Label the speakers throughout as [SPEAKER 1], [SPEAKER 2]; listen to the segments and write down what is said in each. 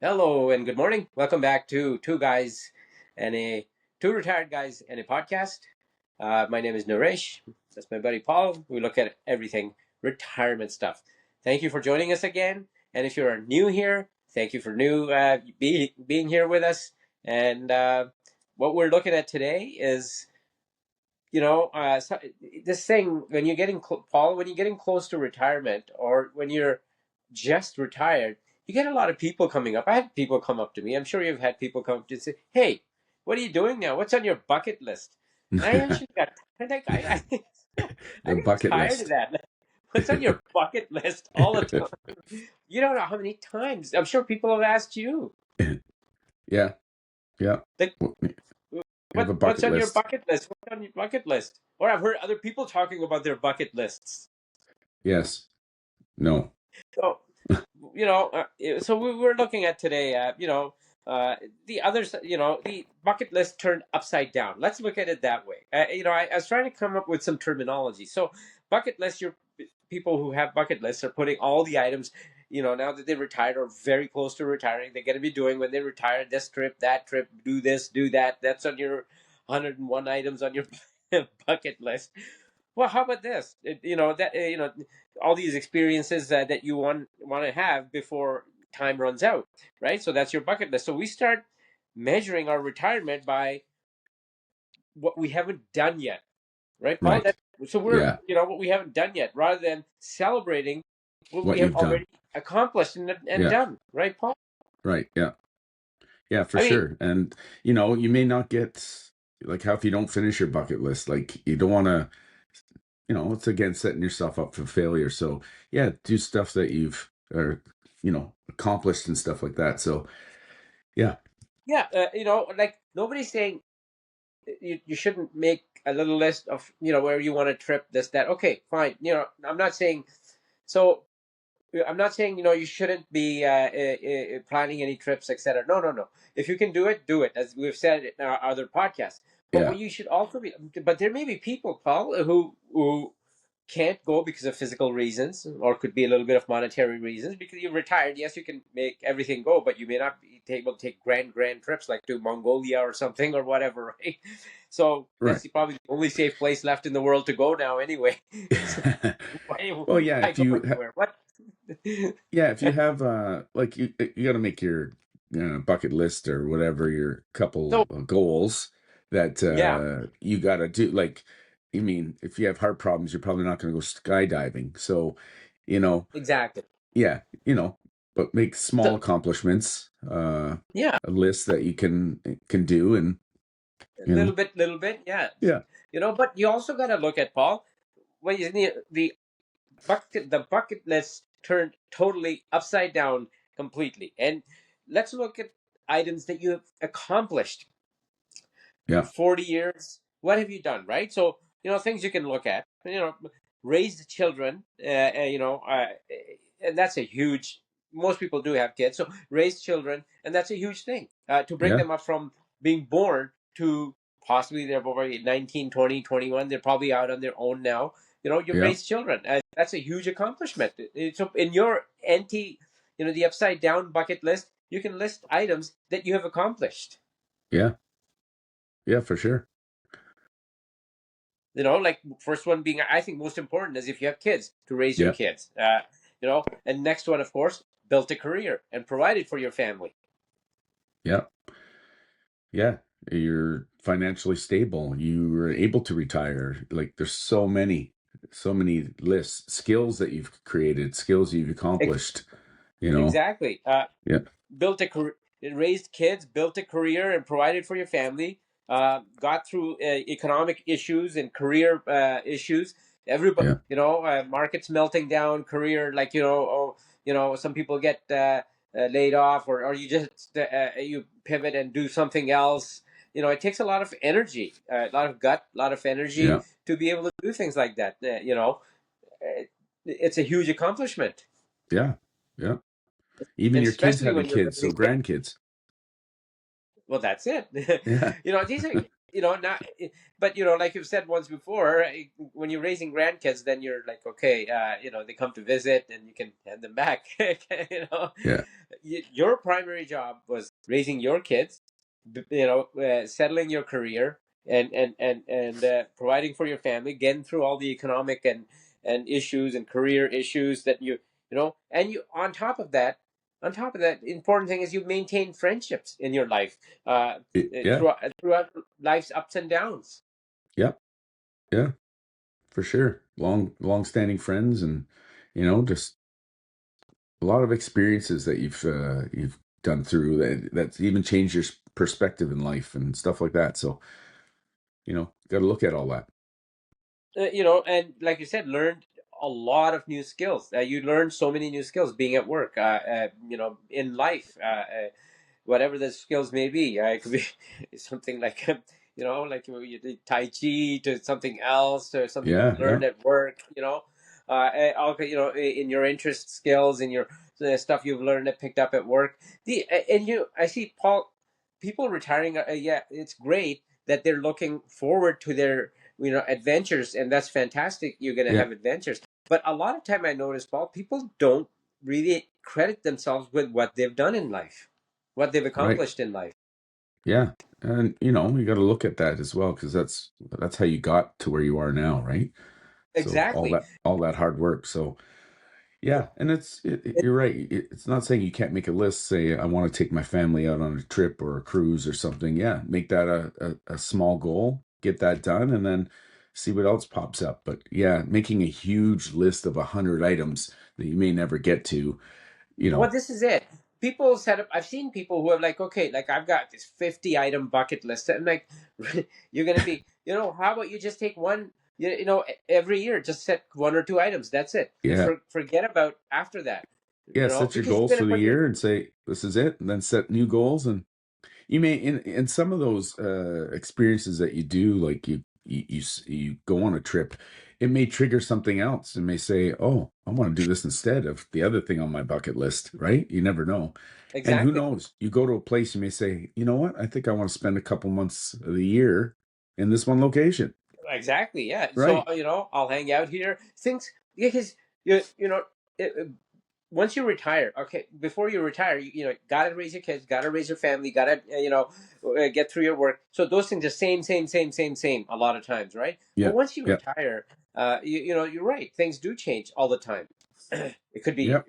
[SPEAKER 1] Hello and good morning. Welcome back to two retired guys and a podcast. My name is Naresh. That's my buddy Paul. We look at everything retirement stuff. Thank you for joining us again. And if you're new here, thank you for being here with us. And what we're looking at today is, this thing when you're Paul, when you're getting close to retirement, or when you're just retired, you get a lot of people coming up. I had people come up to me. I'm sure you've had people come up to you and say, "Hey, what are you doing now? What's on your bucket list?" And I actually got, I think I
[SPEAKER 2] The
[SPEAKER 1] get
[SPEAKER 2] bucket
[SPEAKER 1] tired of
[SPEAKER 2] list.
[SPEAKER 1] that. What's on your bucket list all the time? You don't know how many times. I'm sure people have asked you,
[SPEAKER 2] Yeah, yeah.
[SPEAKER 1] like,
[SPEAKER 2] You have a
[SPEAKER 1] what's
[SPEAKER 2] bucket
[SPEAKER 1] on your
[SPEAKER 2] list.
[SPEAKER 1] bucket list? What's on your bucket list? Or I've heard other people talking about their bucket lists.
[SPEAKER 2] Yes. No.
[SPEAKER 1] So, so we were looking at today, the others, the bucket list turned upside down. Let's look at it that way. I was trying to come up with some terminology. So, bucket list, your people who have bucket lists are putting all the items, now that they retired or very close to retiring, they're going to be doing when they retire this trip, that trip, do this, do that. That's on your 101 items on your bucket list. Well, how about this? All these experiences that you want to have before time runs out, right? So that's your bucket list. So we start measuring our retirement by what we haven't done yet, right, Paul?
[SPEAKER 2] Right.
[SPEAKER 1] So we're
[SPEAKER 2] Yeah.
[SPEAKER 1] what we haven't done yet, rather than celebrating what we
[SPEAKER 2] What
[SPEAKER 1] have
[SPEAKER 2] you've done.
[SPEAKER 1] already accomplished and
[SPEAKER 2] Yeah.
[SPEAKER 1] done, right, Paul?
[SPEAKER 2] Right. Yeah. Yeah, for
[SPEAKER 1] I mean,
[SPEAKER 2] sure. And you may not get like how if you don't finish your bucket list, like you don't want to, it's again setting yourself up for failure. So yeah, do stuff that you've or accomplished and stuff like that. So yeah.
[SPEAKER 1] yeah, like nobody's saying you shouldn't make a little list of where you want to trip, this, that. Okay, fine. I'm not saying so. I'm not saying you shouldn't be planning any trips, etc. No, no, no. If you can do it, as we've said in our other podcasts. But
[SPEAKER 2] Yeah.
[SPEAKER 1] what you should also be, but there may be people, Paul, who can't go because of physical reasons, or could be a little bit of monetary reasons. Because you're retired, yes, you can make everything go, but you may not be able to take grand trips like to Mongolia or something or whatever, right? So
[SPEAKER 2] Right.
[SPEAKER 1] that's probably the only safe place left in the world to go now, anyway. So
[SPEAKER 2] Well, yeah,
[SPEAKER 1] why go anywhere? What?
[SPEAKER 2] yeah, if you have like you got to make your bucket list or whatever your couple
[SPEAKER 1] So
[SPEAKER 2] goals that
[SPEAKER 1] yeah,
[SPEAKER 2] you got to do. Like, I mean, if you have heart problems, you're probably not going to go skydiving. So, you know,
[SPEAKER 1] exactly.
[SPEAKER 2] yeah, but make small
[SPEAKER 1] So
[SPEAKER 2] accomplishments,
[SPEAKER 1] yeah,
[SPEAKER 2] a list that you can do, and
[SPEAKER 1] a
[SPEAKER 2] you know,
[SPEAKER 1] little bit, yeah.
[SPEAKER 2] yeah,
[SPEAKER 1] But you also got to look at, Paul, when you the bucket list turned totally upside down completely, and let's look at items that you have accomplished in
[SPEAKER 2] yeah,
[SPEAKER 1] 40 years. What have you done, right? So things you can look at. Raised children. And that's a huge. Most people do have kids, so raised children, and that's a huge thing. To bring
[SPEAKER 2] yeah,
[SPEAKER 1] them up from being born to possibly they're over 19, 20, 21. They're probably out on their own now. You've
[SPEAKER 2] yeah,
[SPEAKER 1] raised children. That's a huge accomplishment. So in your the upside down bucket list, you can list items that you have accomplished.
[SPEAKER 2] yeah, yeah, for sure.
[SPEAKER 1] Like first one being, I think most important is if you have kids, to raise your
[SPEAKER 2] Yeah,
[SPEAKER 1] kids. And next one, of course, built a career and provided for your family.
[SPEAKER 2] yeah. Yeah, you're financially stable. You were able to retire. Like there's so many lists, skills that you've created, skills you've
[SPEAKER 1] Ex-
[SPEAKER 2] accomplished, you know.
[SPEAKER 1] exactly.
[SPEAKER 2] Yeah,
[SPEAKER 1] Built a career, raised kids, built a career, and provided for your family. Got through economic issues and career issues. Everybody,
[SPEAKER 2] yeah,
[SPEAKER 1] markets melting down, career, like some people get laid off, or you just you pivot and do something else. It takes a lot of energy, a lot of gut, a lot of energy
[SPEAKER 2] yeah,
[SPEAKER 1] to be able to do things like that. It's a huge accomplishment,
[SPEAKER 2] yeah, yeah. Even
[SPEAKER 1] and
[SPEAKER 2] your kids
[SPEAKER 1] especially
[SPEAKER 2] having
[SPEAKER 1] when you're
[SPEAKER 2] kids, so
[SPEAKER 1] raising kids.
[SPEAKER 2] grandkids.
[SPEAKER 1] Well, that's it.
[SPEAKER 2] Yeah,
[SPEAKER 1] These are, not, but like you've said once before, when you're raising grandkids, then you're like, okay, they come to visit and you can hand them back. you know,
[SPEAKER 2] yeah,
[SPEAKER 1] your primary job was raising your kids, settling your career, and providing for your family, getting through all the economic and issues and career issues that and you on top of that, the important thing is you maintain friendships in your life,
[SPEAKER 2] Yeah.
[SPEAKER 1] throughout life's ups and downs.
[SPEAKER 2] Yeah. Yeah. For sure. Long standing friends, and just a lot of experiences that you've done through that's even changed your perspective in life and stuff like that. So, got to look at all that.
[SPEAKER 1] And like you said, learned a lot of new skills. You learn so many new skills being at work, in life, whatever the skills may be. It could be something like, like you did Tai Chi to something else, or something you
[SPEAKER 2] Yeah. Yeah.
[SPEAKER 1] learned at work, in your interest skills, in your the stuff you've learned and picked up at work. I see, Paul, people retiring. Yeah, it's great that they're looking forward to their adventures, and that's fantastic. You're going to
[SPEAKER 2] Yeah.
[SPEAKER 1] have adventures, but a lot of time I notice, Paul, people don't really credit themselves with what they've done in life, what they've
[SPEAKER 2] Right.
[SPEAKER 1] accomplished in life.
[SPEAKER 2] Yeah. And you got to look at that as well, because that's how you got to where you are now, right? So
[SPEAKER 1] Exactly.
[SPEAKER 2] all that hard work. So yeah, and you're right. It's not saying you can't make a list. Say, I want to take my family out on a trip or a cruise or something. Yeah, make that a small goal, get that done, and then see what else pops up. But yeah, making a huge list of 100 items that you may never get to, you
[SPEAKER 1] Well,
[SPEAKER 2] know,
[SPEAKER 1] this is it. People set up. I've seen people who have like, okay, like I've got this 50 item bucket list. I'm like, you're gonna be, how about you just take one, every year, just set 1 or 2 items. That's it.
[SPEAKER 2] yeah,
[SPEAKER 1] Forget about after that,
[SPEAKER 2] yeah, set your
[SPEAKER 1] because you're
[SPEAKER 2] goals for
[SPEAKER 1] gonna
[SPEAKER 2] the
[SPEAKER 1] put your
[SPEAKER 2] year and say this is it, and then set new goals. And you may in some of those experiences that you do, like you go on a trip, it may trigger something else. It may say, "Oh, I want to do this instead of the other thing on my bucket list." Right? You never know. And who
[SPEAKER 1] exactly.
[SPEAKER 2] knows? You go to a place, you may say, "You know what? I think I want to spend a couple months of the year in this one location."
[SPEAKER 1] Exactly. Yeah. So
[SPEAKER 2] Right?
[SPEAKER 1] I'll hang out here. Things because it, once you retire, okay, before you retire, gotta raise your kids, gotta raise your family, gotta get through your work. So those things are same a lot of times, right? But
[SPEAKER 2] Yeah.
[SPEAKER 1] once you
[SPEAKER 2] Yeah.
[SPEAKER 1] retire, you're right. Things do change all the time. It could be
[SPEAKER 2] Yeah.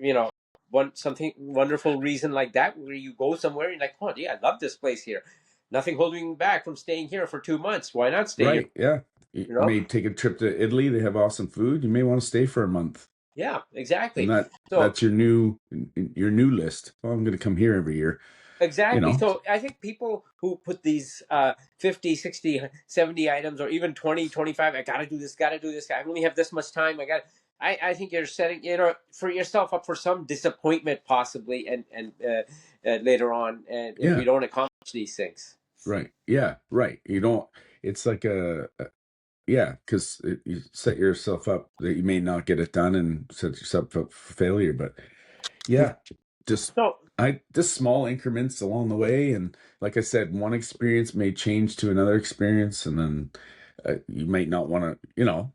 [SPEAKER 1] something wonderful reason like that where you go somewhere and you're like, oh yeah, I love this place here. Nothing holding me back from staying here for 2 months. Why not stay here?
[SPEAKER 2] Right. Yeah. You
[SPEAKER 1] You know?
[SPEAKER 2] may take a trip to Italy. They have awesome food. You may want to stay for a month.
[SPEAKER 1] Yeah,
[SPEAKER 2] And
[SPEAKER 1] exactly. So
[SPEAKER 2] that's your new list. Oh, I'm going to come here every year, you
[SPEAKER 1] exactly.
[SPEAKER 2] know.
[SPEAKER 1] So I think people who put these 50, 60, 70 items, or even 20, 25, I got to do this, got to do this. I only have this much time. I think you're setting, for yourself up for some disappointment possibly, and later on, and if you
[SPEAKER 2] Yeah,
[SPEAKER 1] don't accomplish these things.
[SPEAKER 2] right. Yeah, right. You don't it's like yeah, cuz you set yourself up that you may not get it done and set yourself up for failure, but yeah, just
[SPEAKER 1] So
[SPEAKER 2] just small increments along the way. And like I said, one experience may change to another experience, and then you might not want to,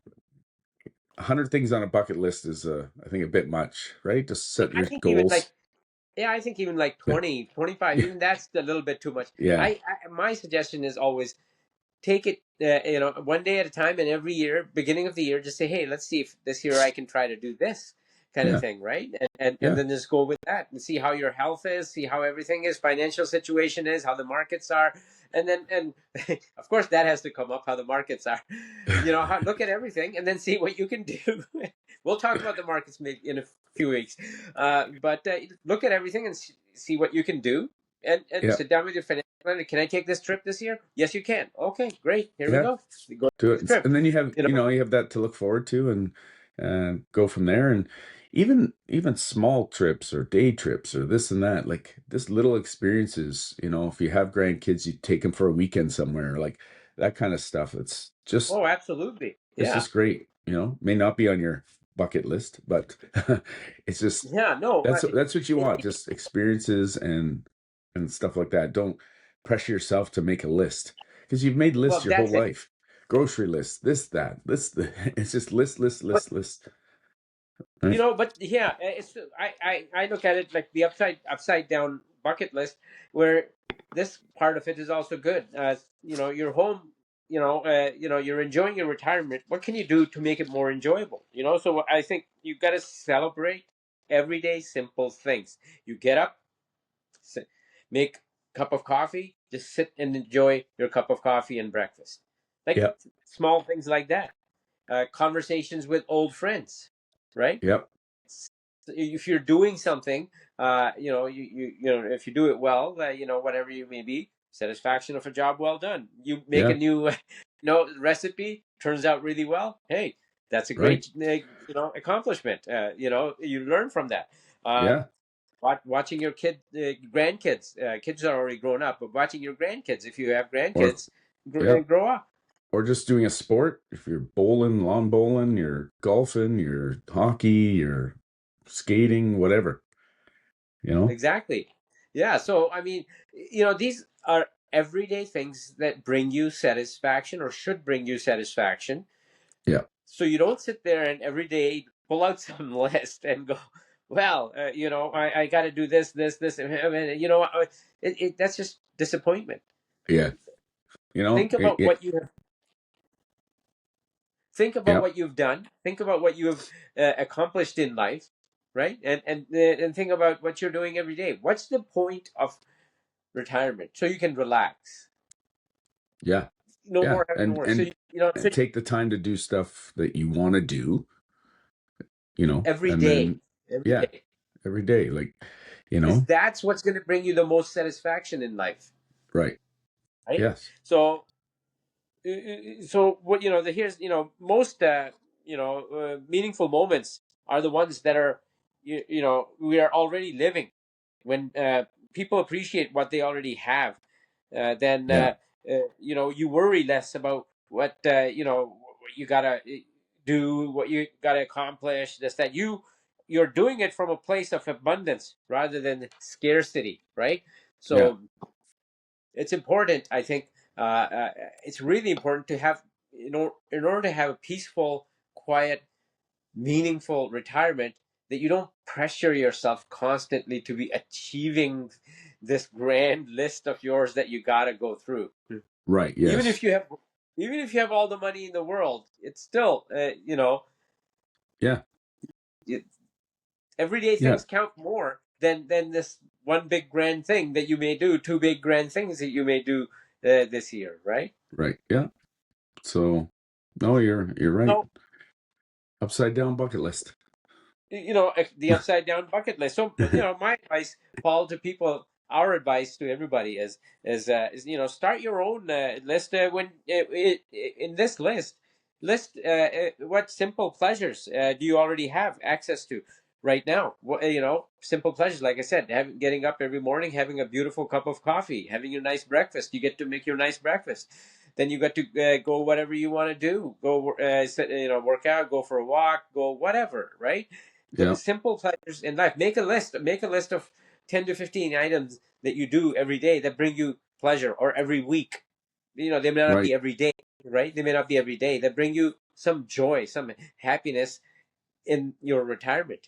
[SPEAKER 2] 100 things on a bucket list is I think a bit much, right? Just set
[SPEAKER 1] I
[SPEAKER 2] your
[SPEAKER 1] think even like
[SPEAKER 2] goals.
[SPEAKER 1] Yeah, I think even like
[SPEAKER 2] Yeah.
[SPEAKER 1] 20, 25,
[SPEAKER 2] Yeah.
[SPEAKER 1] even that's a little bit too much.
[SPEAKER 2] Yeah.
[SPEAKER 1] My suggestion is always take it, one day at a time, and every year, beginning of the year, just say, hey, let's see if this year I can try to do this kind of
[SPEAKER 2] Yeah.
[SPEAKER 1] thing, right? And
[SPEAKER 2] Yeah.
[SPEAKER 1] then just go with that and see how your health is, see how everything is, financial situation is, how the markets are. And of course that has to come up, how the markets are. Look at everything and then see what you can do. We'll talk about the markets maybe in a few weeks. But look at everything and see what you can do, and
[SPEAKER 2] Yeah.
[SPEAKER 1] sit down with your financial planner. Can I take this trip this year? Yes, you can. Okay, great. Here we
[SPEAKER 2] Yeah.
[SPEAKER 1] go. We go
[SPEAKER 2] Do
[SPEAKER 1] to the
[SPEAKER 2] it.
[SPEAKER 1] trip.
[SPEAKER 2] And then you have,
[SPEAKER 1] You know.
[SPEAKER 2] you have that to look forward to, and go from there. And even small trips or day trips or this and that, like this little experiences, if you have grandkids, you take them for a weekend somewhere, like that kind of stuff.
[SPEAKER 1] Oh, absolutely.
[SPEAKER 2] It's
[SPEAKER 1] Yeah.
[SPEAKER 2] just great, may not be on your bucket list, but it's just
[SPEAKER 1] Yeah. No.
[SPEAKER 2] that's what you want, just experiences and stuff like that. Don't pressure yourself to make a list, because you've made lists
[SPEAKER 1] Well,
[SPEAKER 2] your whole
[SPEAKER 1] that's it.
[SPEAKER 2] life. Grocery list, this, that, this, it's just list, list,
[SPEAKER 1] But
[SPEAKER 2] list, list. right?
[SPEAKER 1] But yeah, it's I look at it like the upside down bucket list, where this part of it is also good. You're home. You're enjoying your retirement. What can you do to make it more enjoyable? So I think you got to celebrate everyday simple things. You get up, sit, make a cup of coffee, just sit and enjoy your cup of coffee and breakfast, like
[SPEAKER 2] Yep.
[SPEAKER 1] small things like that. Conversations with old friends, right?
[SPEAKER 2] Yep.
[SPEAKER 1] If you're doing something, if you do it well, whatever you may be, satisfaction of a job well done. You make a
[SPEAKER 2] Yeah.
[SPEAKER 1] new, recipe, turns out really well. Hey, that's a
[SPEAKER 2] Right.
[SPEAKER 1] great, accomplishment. You learn from that. Uh,
[SPEAKER 2] Yeah.
[SPEAKER 1] Watching your grandkids, kids are already grown up, but watching your grandkids, if you have
[SPEAKER 2] Or
[SPEAKER 1] grandkids,
[SPEAKER 2] yep.
[SPEAKER 1] grow up.
[SPEAKER 2] Or just doing a sport. If you're bowling, lawn bowling, you're golfing, you're hockey, you're skating, whatever. You know.
[SPEAKER 1] Exactly. Yeah. So, I mean, these are everyday things that bring you satisfaction or should bring you satisfaction.
[SPEAKER 2] Yeah.
[SPEAKER 1] So you don't sit there and every day pull out some list and go, well, I got to do this, this, this. I mean, that's just disappointment.
[SPEAKER 2] Yeah. You know.
[SPEAKER 1] Think about
[SPEAKER 2] Yeah.
[SPEAKER 1] what you have. Think about
[SPEAKER 2] Yep.
[SPEAKER 1] what you've done. Think about what you have accomplished in life, right? And think about what you're doing every day. What's the point of retirement? So you can relax.
[SPEAKER 2] Yeah.
[SPEAKER 1] No
[SPEAKER 2] Yeah.
[SPEAKER 1] more having to
[SPEAKER 2] And
[SPEAKER 1] work. So
[SPEAKER 2] and
[SPEAKER 1] so
[SPEAKER 2] and take the time to do stuff that you want to do.
[SPEAKER 1] every
[SPEAKER 2] And
[SPEAKER 1] day,
[SPEAKER 2] then
[SPEAKER 1] every
[SPEAKER 2] yeah,
[SPEAKER 1] day,
[SPEAKER 2] every day, like
[SPEAKER 1] because that's what's going to bring you the most satisfaction in life,
[SPEAKER 2] right.
[SPEAKER 1] right?
[SPEAKER 2] Yes.
[SPEAKER 1] So, what here's most meaningful moments are the ones that are we are already living. When people appreciate what they already have, then
[SPEAKER 2] Yeah.
[SPEAKER 1] you worry less about what what you gotta do, what you gotta accomplish. This that you're doing it from a place of abundance rather than scarcity, right?
[SPEAKER 2] Yeah.
[SPEAKER 1] So it's important, I think. It's really important to have, in order to have a peaceful, quiet, meaningful retirement, that you don't pressure yourself constantly to be achieving this grand list of yours that you got to go through.
[SPEAKER 2] Right.
[SPEAKER 1] even
[SPEAKER 2] Yes.
[SPEAKER 1] if you have even if you have all the money in the world, it's still
[SPEAKER 2] Yeah.
[SPEAKER 1] it, everyday
[SPEAKER 2] Yeah.
[SPEAKER 1] things count more than this one big grand thing that you may do, two big grand things that you may do this year, right?
[SPEAKER 2] Right. Yeah. So no, you're right.
[SPEAKER 1] So
[SPEAKER 2] Upside down bucket list.
[SPEAKER 1] the upside down bucket list. So my advice, Paul, to people, our advice to everybody is start your own list. When in this list what simple pleasures do you already have access to right now? Simple pleasures, like I said, getting up every morning, having a beautiful cup of coffee, having your nice breakfast. You get to make your nice breakfast. Then you got to go whatever you want to do. Go, work out, go for a walk, go whatever, right? The
[SPEAKER 2] Yeah.
[SPEAKER 1] simple pleasures in life. Make a list. Make a list of 10 to 15 items that you do every day that bring you pleasure, or every week. They may not
[SPEAKER 2] Right.
[SPEAKER 1] be every day, right? They may not be every day. That bring you some joy, some happiness in your retirement,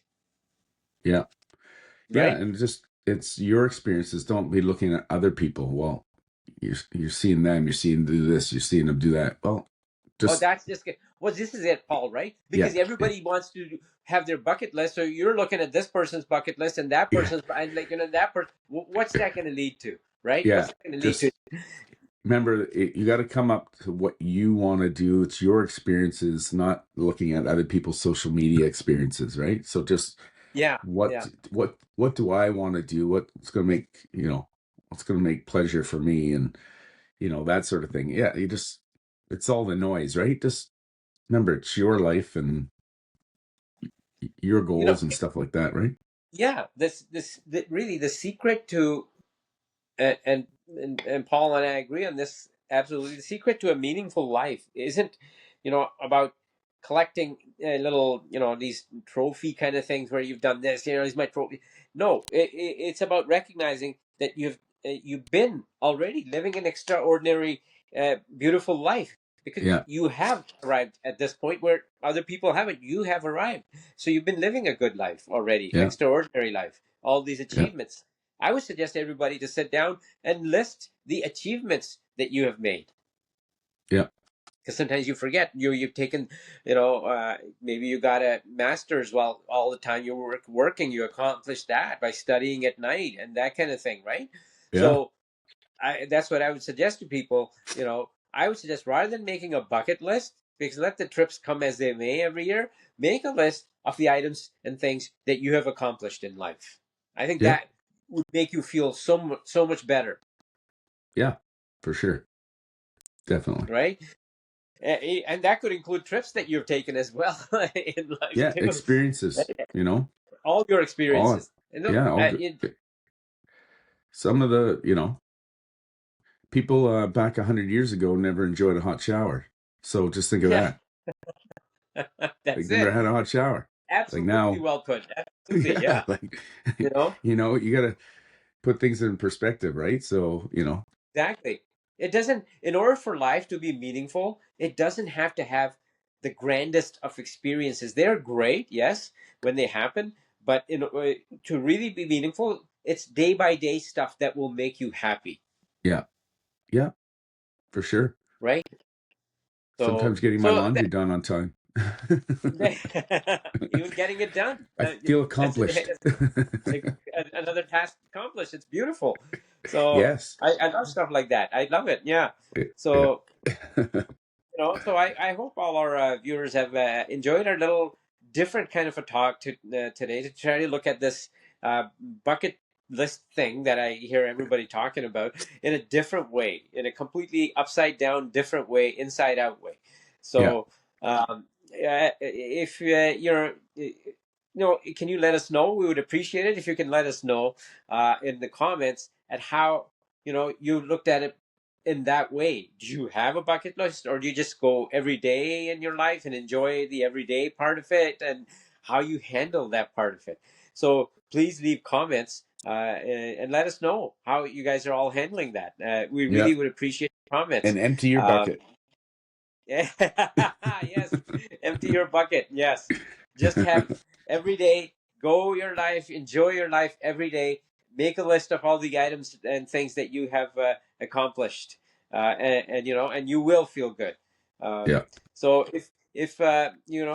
[SPEAKER 2] Yeah. Yeah.
[SPEAKER 1] right?
[SPEAKER 2] And just it's your experiences. Don't be looking at other people. Well, you're seeing them. You're seeing them do this. You're seeing them do that. Well,
[SPEAKER 1] Oh,
[SPEAKER 2] just
[SPEAKER 1] that's just good. Well, this is it, Paul, right?
[SPEAKER 2] yeah.
[SPEAKER 1] Because everybody wants to have their bucket list. So you're looking at this person's bucket list and that
[SPEAKER 2] Yeah.
[SPEAKER 1] person's, and like that person. What's that going to lead to, right? What's
[SPEAKER 2] Yeah.
[SPEAKER 1] that going to lead to?
[SPEAKER 2] Just remember, you got to come up to what you want to do. It's your experiences, not looking at other people's social media experiences, right? So just
[SPEAKER 1] Yeah,
[SPEAKER 2] what
[SPEAKER 1] yeah.
[SPEAKER 2] what do I want to do? What's going to make what's going to make pleasure for me, and that sort of thing. Yeah, it's all the noise, right? Just remember, it's your life and your
[SPEAKER 1] You know,
[SPEAKER 2] goals and stuff like that, right?
[SPEAKER 1] yeah. Really the secret to and Paul and I agree on this absolutely. The secret to a meaningful life isn't, about collecting little, these trophy kind of things where you've done this. Is my trophy. No, it's about recognizing that you've been already living an extraordinary, beautiful life because
[SPEAKER 2] Yeah.
[SPEAKER 1] you have arrived at this point where other people haven't. You have arrived. So you've been living a good life already,
[SPEAKER 2] Yeah.
[SPEAKER 1] extraordinary life, all these
[SPEAKER 2] Yeah.
[SPEAKER 1] achievements. I would suggest everybody to sit down and list the achievements that you have made.
[SPEAKER 2] Yeah.
[SPEAKER 1] Because sometimes you forget you've taken, maybe you got a master's while all the time you were working. You accomplished that by studying at night and that kind of thing, right?
[SPEAKER 2] Yeah.
[SPEAKER 1] So that's what I would suggest to people. I would suggest, rather than making a bucket list, because let the trips come as they may every year, make a list of the items and things that you have accomplished in life. I think
[SPEAKER 2] Yeah.
[SPEAKER 1] that would make you feel so much better,
[SPEAKER 2] Yeah. For sure. Definitely.
[SPEAKER 1] right? And that could include trips that you've taken as well in life
[SPEAKER 2] Yeah.
[SPEAKER 1] too.
[SPEAKER 2] Experiences,
[SPEAKER 1] All your
[SPEAKER 2] all,
[SPEAKER 1] experiences.
[SPEAKER 2] yeah. Some of the, people back 100 years ago never enjoyed a hot shower. So just think of
[SPEAKER 1] Yeah,
[SPEAKER 2] that. Like
[SPEAKER 1] that's
[SPEAKER 2] never
[SPEAKER 1] it.
[SPEAKER 2] had a hot shower. Like
[SPEAKER 1] Absolutely
[SPEAKER 2] now,
[SPEAKER 1] well put. Absolutely,
[SPEAKER 2] yeah,
[SPEAKER 1] yeah.
[SPEAKER 2] like,
[SPEAKER 1] You know,
[SPEAKER 2] you got to put things in perspective, right? So,
[SPEAKER 1] exactly. It doesn't, in order for life to be meaningful, it doesn't have to have the grandest of experiences. They're great, yes, when they happen, but to really be meaningful, it's day by day stuff that will make you happy,
[SPEAKER 2] yeah, yeah, for sure.
[SPEAKER 1] right? So,
[SPEAKER 2] Sometimes getting my
[SPEAKER 1] so
[SPEAKER 2] laundry done on time.
[SPEAKER 1] even getting it done,
[SPEAKER 2] I feel accomplished.
[SPEAKER 1] that's another task accomplished. It's beautiful. So
[SPEAKER 2] Yes.
[SPEAKER 1] I love stuff like that. I love it. Yeah.
[SPEAKER 2] Yeah.
[SPEAKER 1] So so I hope all our viewers have enjoyed our little different kind of a talk today, to try to look at this uh, bucket list thing that I hear everybody talking about in a different way, in a completely upside down, different way, inside out way.
[SPEAKER 2] Yeah.
[SPEAKER 1] So if can you let us know? We would appreciate it if you can let us know in the comments at how you looked at it in that way. Do you have a bucket list, or do you just go every day in your life and enjoy the everyday part of it and how you handle that part of it? So please leave comments and let us know how you guys are all handling that. We
[SPEAKER 2] Yeah.
[SPEAKER 1] really would appreciate comments.
[SPEAKER 2] And empty your
[SPEAKER 1] Um,
[SPEAKER 2] bucket.
[SPEAKER 1] yeah, yes, empty your bucket. Yes, just have every day, go your life, enjoy your life every day. Make a list of all the items and things that you have accomplished, and you will feel good. Um,
[SPEAKER 2] Yeah.
[SPEAKER 1] so if you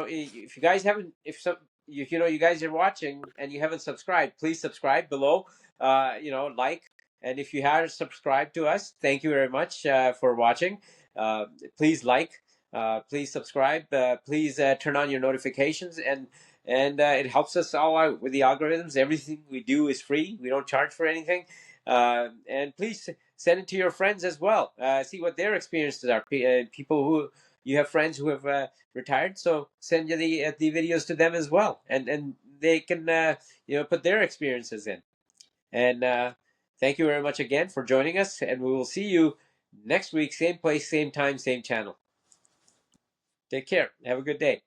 [SPEAKER 1] guys haven't, if you guys are watching and you haven't subscribed, please subscribe below. Like, and if you have subscribed to us, thank you very much for watching. Please like, please subscribe, please turn on your notifications, and it helps us all out with the algorithms. Everything we do is free. We don't charge for anything. And please send it to your friends as well. See what their experiences are. People who you have friends who have retired, so send you the videos to them as well, and they can put their experiences in. And thank you very much again for joining us, and we will see you next week, same place, same time, same channel. Take care. Have a good day.